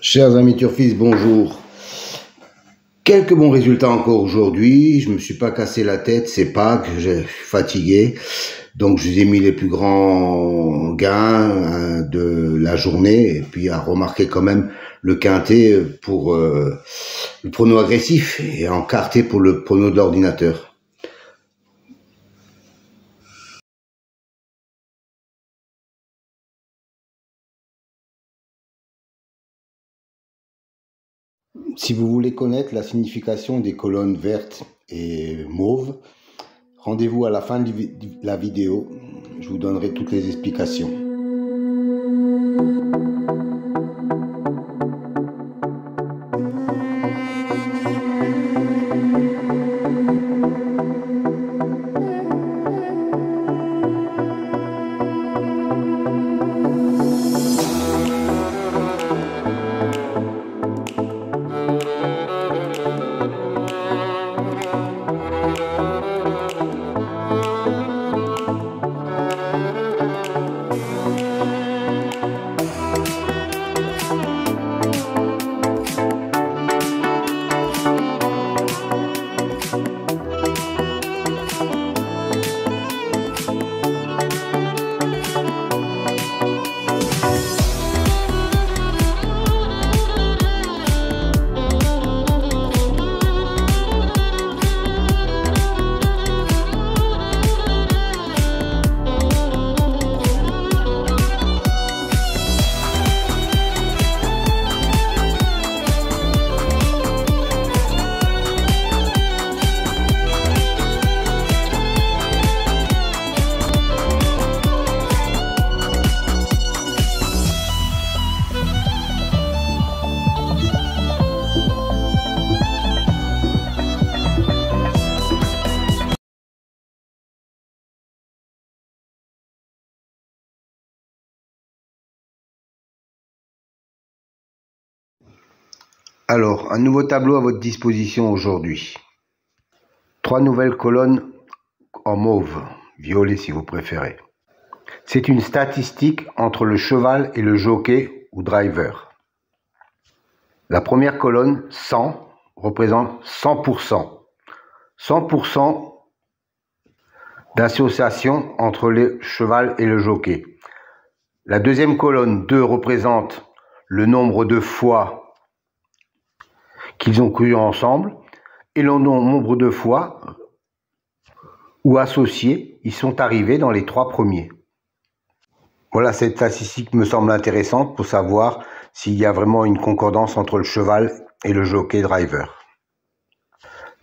Chers amis turfistes, bonjour. Quelques bons résultats encore aujourd'hui. Je me suis pas cassé la tête, c'est Pâques, je suis fatigué. Donc je vous ai mis les plus grands gains de la journée et puis à remarquer quand même le quintet pour le prono agressif et encarté pour le prono de l'ordinateur. Si vous voulez connaître la signification des colonnes vertes et mauves, rendez-vous à la fin de la vidéo, je vous donnerai toutes les explications. Alors, un nouveau tableau à votre disposition aujourd'hui. 3 nouvelles colonnes en mauve, violet si vous préférez. C'est une statistique entre le cheval et le jockey ou driver. La première colonne, 100, représente 100%. 100% d'association entre le cheval et le jockey. La deuxième colonne, 2, représente le nombre de fois qu'ils ont couru ensemble et le nombre de fois où associés ils sont arrivés dans les 3 premiers. Voilà, cette statistique me semble intéressante pour savoir s'il y a vraiment une concordance entre le cheval et le jockey driver.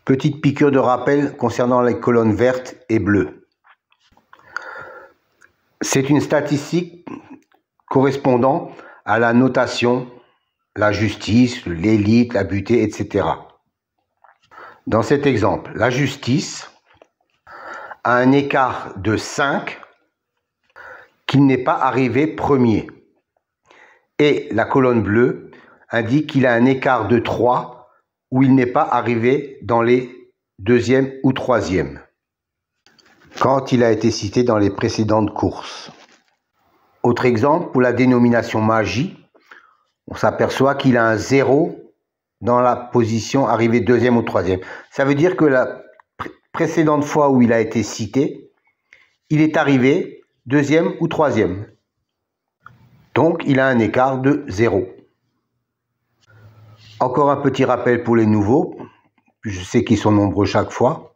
Petite piqûre de rappel concernant les colonnes vertes et bleues. C'est une statistique correspondant à la notation, la justice, l'élite, la butée, etc. Dans cet exemple, la justice a un écart de 5 qu'il n'est pas arrivé premier. Et la colonne bleue indique qu'il a un écart de 3 où il n'est pas arrivé dans les 2e ou 3e, quand il a été cité dans les précédentes courses. Autre exemple, pour la dénomination magie, on s'aperçoit qu'il a un 0 dans la position arrivée 2e ou 3e. Ça veut dire que la précédente fois où il a été cité, il est arrivé 2e ou 3e. Donc, il a un écart de 0. Encore un petit rappel pour les nouveaux. Je sais qu'ils sont nombreux chaque fois.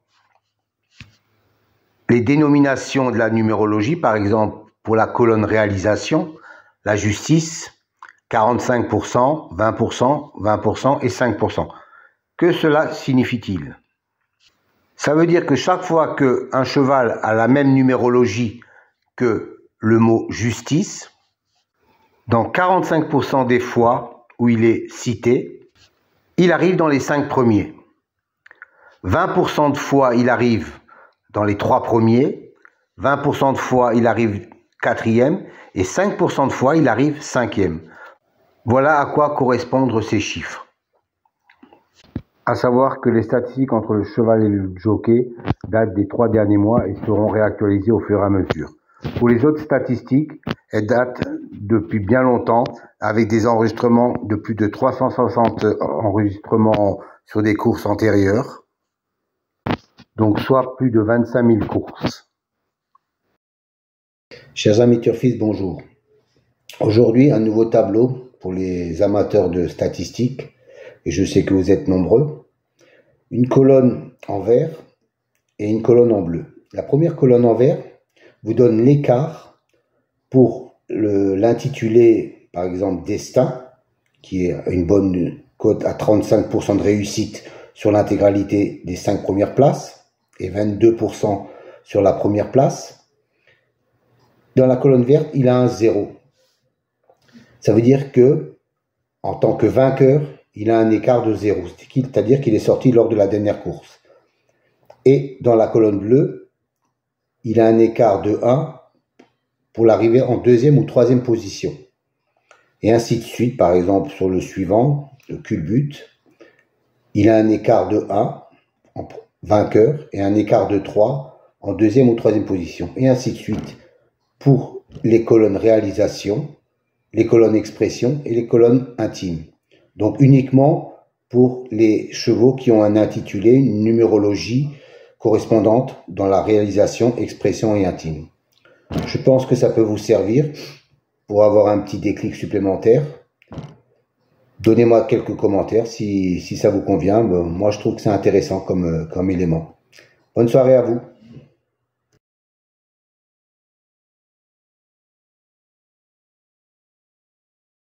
Les dénominations de la numérologie, par exemple, pour la colonne réalisation, la justice, 45%, 20%, 20% et 5%. Que cela signifie-t-il? Ça veut dire que chaque fois qu'un cheval a la même numérologie que le mot justice, dans 45% des fois où il est cité, il arrive dans les 5 premiers. 20% de fois, il arrive dans les 3 premiers. 20% de fois, il arrive 4e. Et 5% de fois, il arrive 5e. Voilà à quoi correspondent ces chiffres. À savoir que les statistiques entre le cheval et le jockey datent des 3 derniers mois et seront réactualisées au fur et à mesure. Pour les autres statistiques, elles datent depuis bien longtemps, avec des enregistrements de plus de 360 enregistrements sur des courses antérieures, donc soit plus de 25 000 courses. Chers amis Turfistes, bonjour. Aujourd'hui, un nouveau tableau pour les amateurs de statistiques, et je sais que vous êtes nombreux. Une colonne en vert et une colonne en bleu. La première colonne en vert vous donne l'écart pour l'intitulé, par exemple, Destin, qui est une bonne cote à 35% de réussite sur l'intégralité des 5 premières places et 22% sur la première place. Dans la colonne verte, il a un 0. Ça veut dire que, en tant que vainqueur, il a un écart de 0, c'est-à-dire qu'il est sorti lors de la dernière course. Et dans la colonne bleue, il a un écart de 1 pour l'arrivée en 2e ou 3e position. Et ainsi de suite, par exemple, sur le suivant, le culbute, il a un écart de 1 en vainqueur et un écart de 3 en 2e ou 3e position. Et ainsi de suite pour les colonnes réalisation, les colonnes expression et les colonnes intimes. Donc uniquement pour les chevaux qui ont un intitulé, une numérologie correspondante dans la réalisation, expression et intime. Je pense que ça peut vous servir pour avoir un petit déclic supplémentaire. Donnez-moi quelques commentaires si ça vous convient. Moi, je trouve que c'est intéressant comme élément. Bonne soirée à vous.